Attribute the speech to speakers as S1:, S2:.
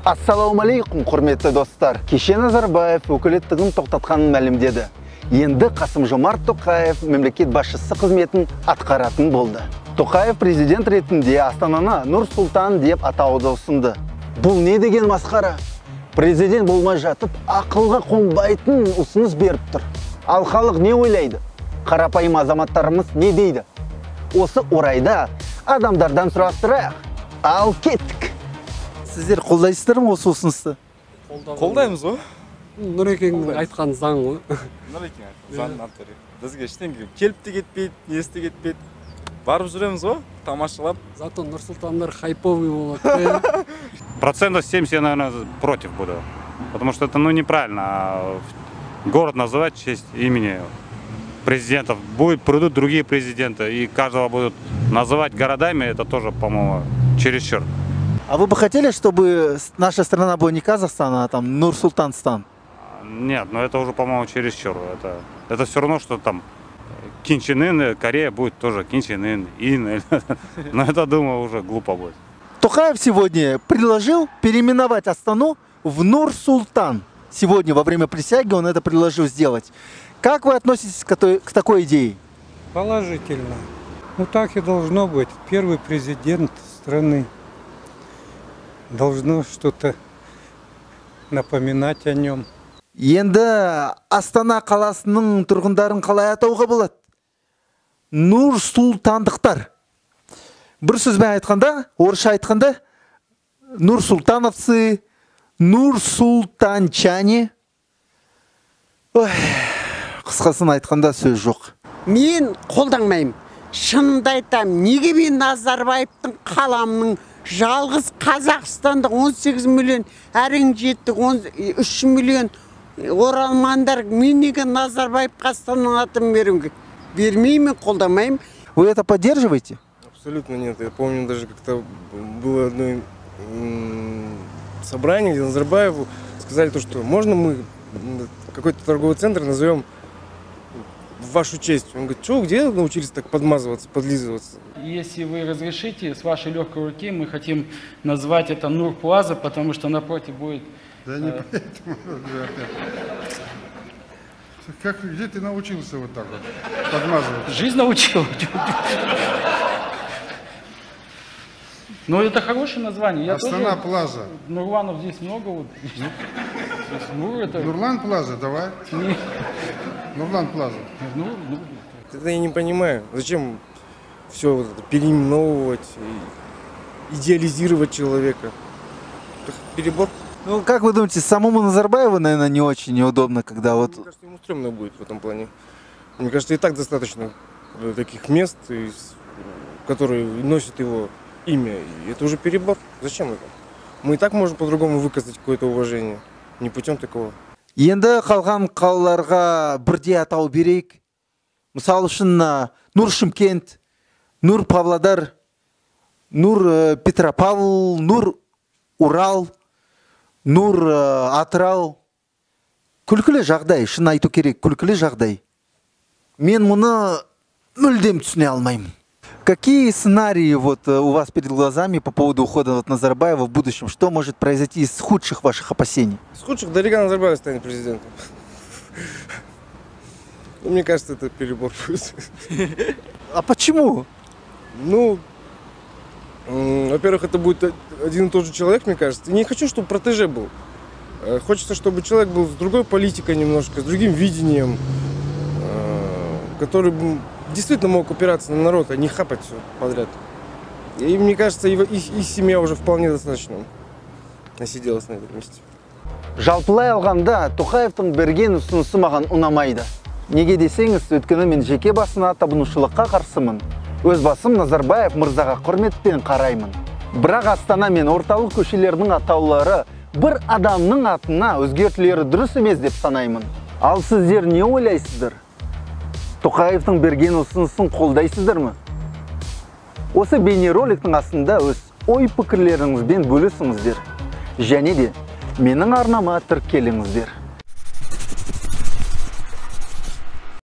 S1: Ассалаумалейкум, құрметті достар. Кеше Назарбаев өкілеттігін тоқтатқанын мәлімдеді. Енді Қасым-Жомарт Тоқаев мемлекет басшысы қызметін атқаратын болды. Тоқаев президент ретінде Астананы Нұр-Сұлтан деп атауды ұсынды. Бұл не деген масқара? Президент болмай жатып, ақылға қонбайтын ұсыныс беріп тұр. Ал халық не ойлайды? Қарапайым азаматтарымыз не дейді? Осы орайда адамдардан сұрастырайық. Ал кеттік. Сіздер қолдайсыздар ма осы ұсынысты?
S2: Қолдаймыз ғой.
S3: Нұрекеңнің айтқан заң ғой.
S2: Нұрекең айтқан заң авторы. Бізге ештеңе келіп те кетпейді, несі те кетпейді. Барып жүреміз ғой, тамашалап.
S3: Зато Нұр-Сұлтандар хайповый болады.
S4: 70%, я, наверное, против буду. Потому что это неправильно. Город называть в честь имени президентов. Придут другие президенты, и каждого будут называть городами. Это тоже, по-моему, чересчур.
S1: А вы бы хотели, чтобы наша страна была не Казахстан, а там Нур-Султанстан?
S4: Нет, но это уже, по-моему, чересчур. Это все равно, что там Ким Чен Ын, Корея будет тоже Ким Чен Ын. Но это, думаю, уже глупо будет.
S1: Токаев сегодня предложил переименовать Астану в Нур-Султан. Сегодня во время присяги он это предложил сделать. Как вы относитесь к такой идее?
S5: Положительно. Ну так и должно быть. Первый президент страны. Должно что-то напоминать о нем.
S1: Енді Астана қаласының тұрғындарын қалай атауға болады? Нур-Султандықтар. Бір сөзбен айтқанда, орысша айтқанда, Нур-Султановцы, Нур-Султанчане. Қысқасын айтқанда сөз жоқ.
S6: Мен қолдамаймын. Шынымды айтамын, неге мен Назарбаевтың қаламының жалғыз Қазақстанда 18 миллион, әрең жеттік 3 миллион оралмандар, мен неге Назарбаевқа Астананың атын бермеймін, қолдамаймын.
S1: Вы это поддерживаете?
S2: Абсолютно нет. Я помню, даже как-то было одно собрание, где Назарбаеву сказали то, что можно мы какой-то торговый центр назовем в вашу честь. Он говорит, что, где научились так подмазываться, подлизываться?
S7: Если вы разрешите, с вашей легкой руки мы хотим назвать это Нур-Плаза, потому что напротив будет...
S8: Да не поэтому. Где ты научился вот так вот подмазывать?
S7: Жизнь научила. Но это хорошее название.
S8: Астана Плаза.
S7: Нурланов здесь много.
S8: Нурлан Плаза, давай. Нурлан Плаза.
S2: Это я не понимаю. Зачем все вот это переименовывать, идеализировать человека? Это перебор.
S1: Ну, как вы думаете, самому Назарбаеву, наверное, не очень неудобно, когда вот...
S2: Мне кажется, ему стрёмно будет в этом плане. Мне кажется, и так достаточно таких мест, которые носят его имя. И это уже перебор. Зачем это? Мы и так можем по-другому выказать какое-то уважение. Не путем такого.
S1: Енді қалған қалаларға бірдей атау берейік. Мысал үшін Нур-Шымкент, Нур-Павлодар, Нур-Петропавл, Нур-Урал, Нур-Атырау. Күлкілі жағдай, шын айту керек, күлкілі жағдай. Мен мұны мүлдем түсіне алмаймын. Какие сценарии вот у вас перед глазами по поводу ухода от Назарбаева в будущем? Что может произойти из худших ваших опасений?
S2: С худших далеко Назарбаев станет президентом. Мне кажется, это перебор будет.
S1: А почему?
S2: Ну, во-первых, это будет один и тот же человек, мне кажется. И не хочу, чтобы протеже был. Хочется, чтобы человек был с другой политикой немножко, с другим видением, который действительно мог опираться на народ, а не хапать все подряд. И мне кажется, и семья уже вполне достаточно насиделась на этом месте.
S1: Жалпылай алғанда Тоқаевтың берген ұсынысы маған ұнамайды. Неге десеңіз, өткені мен жеке басына табынушылыққа қарсымын. Өз басым Назарбаев мырзаға құрметпен қараймын. Бірақ Астана мен орталық көшелердің атаулары бір адамның атына өзгертулері дұрыс емес деп санаймын. Ал сіздер не ойлайсыздар? Тоқаевтың берген ұсынысын қолдайсыздар ма? Осы бейнероликтің астында өз ой пікірлеріңізбен бөлісіңіздер. Және де менің арнама тіркеліңіздер.